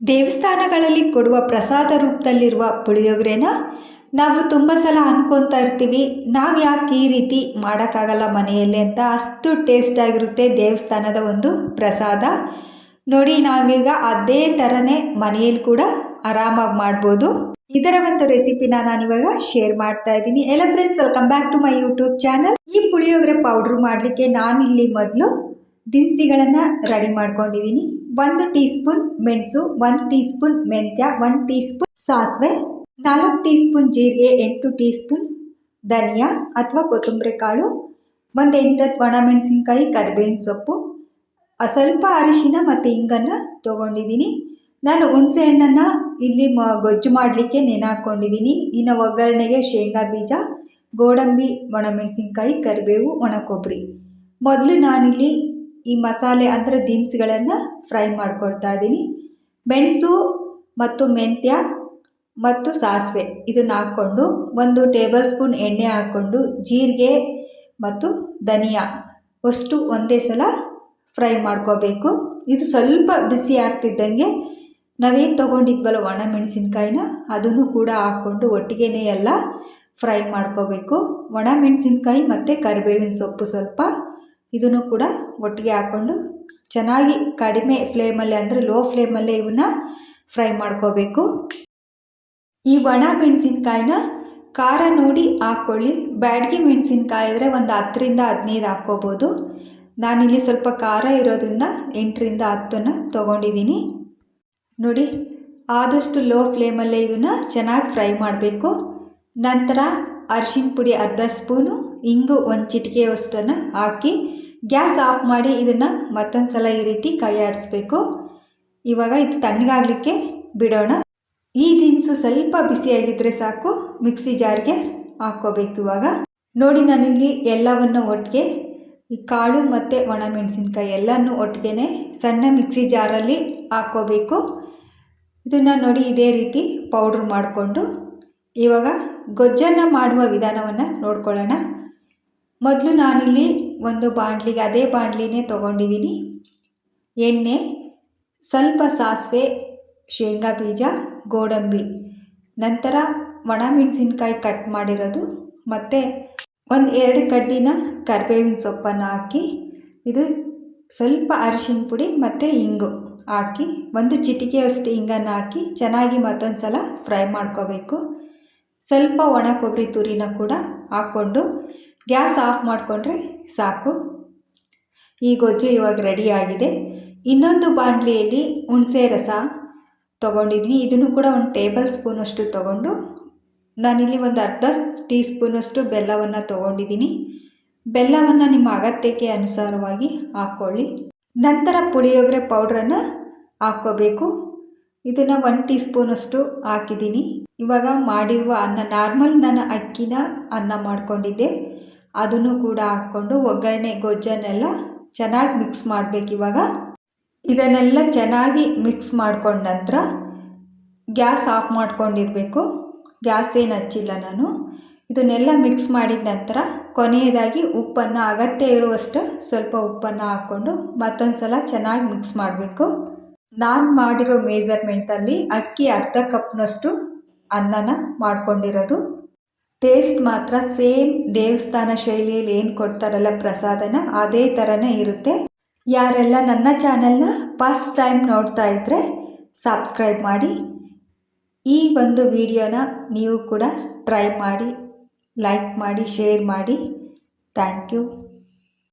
ದೇವಸ್ಥಾನಗಳಲ್ಲಿ ಕೊಡುವ ಪ್ರಸಾದ ರೂಪದಲ್ಲಿರುವ ಪುಳಿಯೋಗರೆನ ನಾವು ತುಂಬ ಸಲ ಅನ್ಕೊತಾ ಇರ್ತೀವಿ, ನಾವು ಯಾಕೆ ಈ ರೀತಿ ಮಾಡೋಕ್ಕಾಗಲ್ಲ ಮನೆಯಲ್ಲಿ ಅಂತ. ಅಷ್ಟು ಟೇಸ್ಟಾಗಿರುತ್ತೆ ದೇವಸ್ಥಾನದ ಒಂದು ಪ್ರಸಾದ. ನೋಡಿ, ನಾವೀಗ ಅದೇ ಥರನೇ ಮನೆಯಲ್ಲಿ ಕೂಡ ಆರಾಮಾಗಿ ಮಾಡ್ಬೋದು. ಇದರ ಒಂದು ರೆಸಿಪಿನ ನಾನಿವಾಗ ಶೇರ್ ಮಾಡ್ತಾ ಇದ್ದೀನಿ. ಎಲ್ಲ friends, welcome back to my YouTube channel. ಈ ಪುಳಿಯೋಗರೆ ಪೌಡ್ರ್ ಮಾಡಲಿಕ್ಕೆ ನಾನಿಲ್ಲಿ ಮೊದಲು ದಿನಸಿಗಳನ್ನು ರೆಡಿ ಮಾಡ್ಕೊಂಡಿದ್ದೀನಿ. 1 ಟೀ ಸ್ಪೂನ್ ಮೆಣಸು, 1 ಟೀ ಸ್ಪೂನ್ ಮೆಂತ್ಯ, 1 ಟೀ ಸ್ಪೂನ್ ಸಾಸಿವೆ, 4 ಟೀ ಸ್ಪೂನ್ ಜೀರಿಗೆ, 8 ಟೀ ಸ್ಪೂನ್ ಧನಿಯಾ ಅಥವಾ ಕೊತ್ತಂಬರಿ ಕಾಳು, 1 8 ಒಣಮೆಣಸಿನ್ಕಾಯಿ, ಕರಿಬೇವಿನ ಸೊಪ್ಪು, ಸ್ವಲ್ಪ ಅರಿಶಿನ ಮತ್ತು ಹಿಂಗನ್ನು ತೊಗೊಂಡಿದ್ದೀನಿ. ನಾನು ಹುಣಸೆ ಹಣ್ಣನ್ನು ಇಲ್ಲಿ ಗೊಜ್ಜು ಮಾಡಲಿಕ್ಕೆ ನೆನೆ ಹಾಕ್ಕೊಂಡಿದ್ದೀನಿ. ಇನ್ನು ಒಗ್ಗರಣೆಗೆ ಶೇಂಗಾ ಬೀಜ, ಗೋಡಂಬಿ, ಒಣಮೆಣಸಿನ್ಕಾಯಿ, ಕರಿಬೇವು, ಒಣ ಕೊಬ್ಬರಿ. ಮೊದಲು ನಾನಿಲ್ಲಿ ಈ ಮಸಾಲೆ ಅಂದರೆ ದಿನಸುಗಳನ್ನು ಫ್ರೈ ಮಾಡ್ಕೊಳ್ತಾ ಇದ್ದೀನಿ. ಮೆಣಸು ಮತ್ತು ಮೆಂತ್ಯ ಮತ್ತು ಸಾಸಿವೆ ಇದನ್ನು ಹಾಕ್ಕೊಂಡು 1 ಟೇಬಲ್ ಸ್ಪೂನ್ ಎಣ್ಣೆ ಹಾಕ್ಕೊಂಡು ಜೀರಿಗೆ ಮತ್ತು ಧನಿಯಾ ಅಷ್ಟು ಒಂದೇ ಸಲ ಫ್ರೈ ಮಾಡ್ಕೋಬೇಕು. ಇದು ಸ್ವಲ್ಪ ಬಿಸಿ ಆಗ್ತಿದ್ದಂಗೆ ನಾವೇನು ತೊಗೊಂಡಿದ್ವಲ್ಲ ಒಣಮೆಣಸಿನ್ಕಾಯಿನ ಅದನ್ನು ಕೂಡ ಹಾಕ್ಕೊಂಡು ಒಟ್ಟಿಗೆ ಎಲ್ಲ ಫ್ರೈ ಮಾಡ್ಕೋಬೇಕು. ಒಣಮೆಣಸಿನ್ಕಾಯಿ ಮತ್ತು ಕರಿಬೇವಿನ ಸೊಪ್ಪು ಸ್ವಲ್ಪ ಇದನ್ನು ಕೂಡ ಒಟ್ಟಿಗೆ ಹಾಕ್ಕೊಂಡು ಚೆನ್ನಾಗಿ ಕಡಿಮೆ ಫ್ಲೇಮಲ್ಲಿ ಅಂದರೆ ಲೋ ಫ್ಲೇಮಲ್ಲೇ ಇವನ್ನ ಫ್ರೈ ಮಾಡ್ಕೋಬೇಕು. ಈ ಒಣ ಮೆಣಸಿನ್ಕಾಯಿನ ಖಾರ ನೋಡಿ ಹಾಕ್ಕೊಳ್ಳಿ. ಬ್ಯಾಡಗಿ ಮೆಣಸಿನ್ಕಾಯಿ ಇದ್ದರೆ ಒಂದು 10ರಿಂದ 15 ಹಾಕ್ಕೋಬೋದು. ನಾನಿಲ್ಲಿ ಸ್ವಲ್ಪ ಖಾರ ಇರೋದ್ರಿಂದ 8ರಿಂದ 10 ತೊಗೊಂಡಿದ್ದೀನಿ. ನೋಡಿ, ಆದಷ್ಟು ಲೋ ಫ್ಲೇಮಲ್ಲೇ ಇದನ್ನು ಚೆನ್ನಾಗಿ ಫ್ರೈ ಮಾಡಬೇಕು. ನಂತರ ಅರಿಶಿನ ಪುಡಿ ಅರ್ಧ ಸ್ಪೂನು, ಇಂಗು 1 ಚಿಟಿಕೆಯಷ್ಟನ್ನು ಹಾಕಿ ಗ್ಯಾಸ್ ಆಫ್ ಮಾಡಿ ಇದನ್ನು ಮತ್ತೊಂದು ಸಲ ಈ ರೀತಿ ಕೈ ಆಡಿಸ್ಬೇಕು. ಇವಾಗ ಇದು ತಣ್ಣಗಾಗಲಿಕ್ಕೆ ಬಿಡೋಣ. ಈ ದಿನಸು ಸ್ವಲ್ಪ ಬಿಸಿಯಾಗಿದ್ದರೆ ಸಾಕು, ಮಿಕ್ಸಿ ಜಾರ್ಗೆ ಹಾಕ್ಕೋಬೇಕು. ಇವಾಗ ನೋಡಿ, ನಾನಿಲ್ಲಿ ಎಲ್ಲವನ್ನು ಒಟ್ಟಿಗೆ ಈ ಕಾಳು ಮತ್ತು ಒಣಮೆಣಸಿನ್ಕಾಯಿ ಎಲ್ಲನೂ ಒಟ್ಟಿಗೆ ಸಣ್ಣ ಮಿಕ್ಸಿ ಜಾರಲ್ಲಿ ಹಾಕ್ಕೋಬೇಕು. ಇದನ್ನು ನೋಡಿ ಇದೇ ರೀತಿ ಪೌಡ್ರ್ ಮಾಡಿಕೊಂಡು ಇವಾಗ ಗೊಜ್ಜನ್ನು ಮಾಡುವ ವಿಧಾನವನ್ನು ನೋಡ್ಕೊಳ್ಳೋಣ. ಮೊದಲು ನಾನಿಲ್ಲಿ ಒಂದು ಬಾಣಲಿಗೆ, ಅದೇ ಬಾಣಲಿನೇ ತೊಗೊಂಡಿದ್ದೀನಿ. ಎಣ್ಣೆ, ಸ್ವಲ್ಪ ಸಾಸಿವೆ, ಶೇಂಗಾ ಬೀಜ, ಗೋಡಂಬಿ, ನಂತರ ಒಣಮೆಣಸಿನ್ಕಾಯಿ ಕಟ್ ಮಾಡಿರೋದು ಮತ್ತು 1-2 ಕಡ್ಡಿನ ಕರಿಬೇವಿನ ಸೊಪ್ಪನ್ನು ಹಾಕಿ, ಇದು ಸ್ವಲ್ಪ ಅರಿಶಿನ ಪುಡಿ ಮತ್ತು ಇಂಗು ಹಾಕಿ 1 ಚಿಟಿಕೆಯಷ್ಟು ಹಿಂಗನ್ನು ಹಾಕಿ ಚೆನ್ನಾಗಿ ಮತ್ತೊಂದು ಸಲ ಫ್ರೈ ಮಾಡ್ಕೋಬೇಕು. ಸ್ವಲ್ಪ ಒಣ ಕೊಬ್ಬರಿ ತುರಿನ ಕೂಡ ಹಾಕ್ಕೊಂಡು ಗ್ಯಾಸ್ ಆಫ್ ಮಾಡಿಕೊಂಡ್ರೆ ಸಾಕು. ಈ ಗೊಜ್ಜು ಇವಾಗ ರೆಡಿಯಾಗಿದೆ. ಇನ್ನೊಂದು ಬಾಣಲಿಯಲ್ಲಿ ಹುಣಸೆ ರಸ ತೊಗೊಂಡಿದ್ದೀನಿ. ಇದನ್ನು ಕೂಡ 1 ಟೇಬಲ್ ಸ್ಪೂನಷ್ಟು ತೊಗೊಂಡು ನಾನಿಲ್ಲಿ ಒಂದು ಅರ್ಧ ಟೀ ಸ್ಪೂನಷ್ಟು ಬೆಲ್ಲವನ್ನು ತೊಗೊಂಡಿದ್ದೀನಿ. ಬೆಲ್ಲವನ್ನು ನಿಮ್ಮ ಅಗತ್ಯಕ್ಕೆ ಅನುಸಾರವಾಗಿ ಹಾಕ್ಕೊಳ್ಳಿ. ನಂತರ ಪುಳಿಯೋಗರೆ ಪೌಡ್ರನ್ನು ಹಾಕ್ಕೋಬೇಕು. ಇದನ್ನು 1 ಟೀ ಸ್ಪೂನಷ್ಟು ಹಾಕಿದ್ದೀನಿ. ಇವಾಗ ಮಾಡಿರುವ ಅನ್ನ, ನಾರ್ಮಲ್ ನಾನು ಅಕ್ಕಿನ ಅನ್ನ ಮಾಡ್ಕೊಂಡಿದ್ದೆ, ಅದನ್ನು ಕೂಡ ಹಾಕ್ಕೊಂಡು ಒಗ್ಗರಣೆ ಗೊಜ್ಜನ್ನೆಲ್ಲ ಚೆನ್ನಾಗಿ ಮಿಕ್ಸ್ ಮಾಡಬೇಕು. ಇವಾಗ ಇದನ್ನೆಲ್ಲ ಚೆನ್ನಾಗಿ ಮಿಕ್ಸ್ ಮಾಡ್ಕೊಂಡ ನಂತರ ಗ್ಯಾಸ್ ಆಫ್ ಮಾಡ್ಕೊಂಡಿರಬೇಕು. ಗ್ಯಾಸ್ ಏನು ಹಚ್ಚಿಲ್ಲ ನಾನು. ಇದನ್ನೆಲ್ಲ ಮಿಕ್ಸ್ ಮಾಡಿದ ನಂತರ ಕೊನೆಯದಾಗಿ ಉಪ್ಪನ್ನು, ಅಗತ್ಯ ಇರುವಷ್ಟು ಸ್ವಲ್ಪ ಉಪ್ಪನ್ನು ಹಾಕ್ಕೊಂಡು ಮತ್ತೊಂದು ಸಲ ಚೆನ್ನಾಗಿ ಮಿಕ್ಸ್ ಮಾಡಬೇಕು. ನಾನು ಮಾಡಿರೋ ಮೆಜರ್ಮೆಂಟಲ್ಲಿ ಅಕ್ಕಿ ಅರ್ಧ ಕಪ್ನಷ್ಟು ಅನ್ನನ ಮಾಡ್ಕೊಂಡಿರೋದು. ಟೇಸ್ಟ್ ಮಾತ್ರ ಸೇಮ್ ದೇವಸ್ಥಾನ ಶೈಲಿಯಲ್ಲಿ ಏನು ಕೊಡ್ತಾರಲ್ಲ ಪ್ರಸಾದನ, ಅದೇ ಥರನೇ ಇರುತ್ತೆ. ಯಾರೆಲ್ಲ ನನ್ನ ಚಾನಲ್ನ ಫಸ್ಟ್ ಟೈಮ್ ನೋಡ್ತಾ ಇದ್ದರೆ ಸಬ್ಸ್ಕ್ರೈಬ್ ಮಾಡಿ. ಈ ಒಂದು ವಿಡಿಯೋನ ನೀವು ಕೂಡ ಟ್ರೈ ಮಾಡಿ, ಲೈಕ್ ಮಾಡಿ, ಶೇರ್ ಮಾಡಿ. Thank you.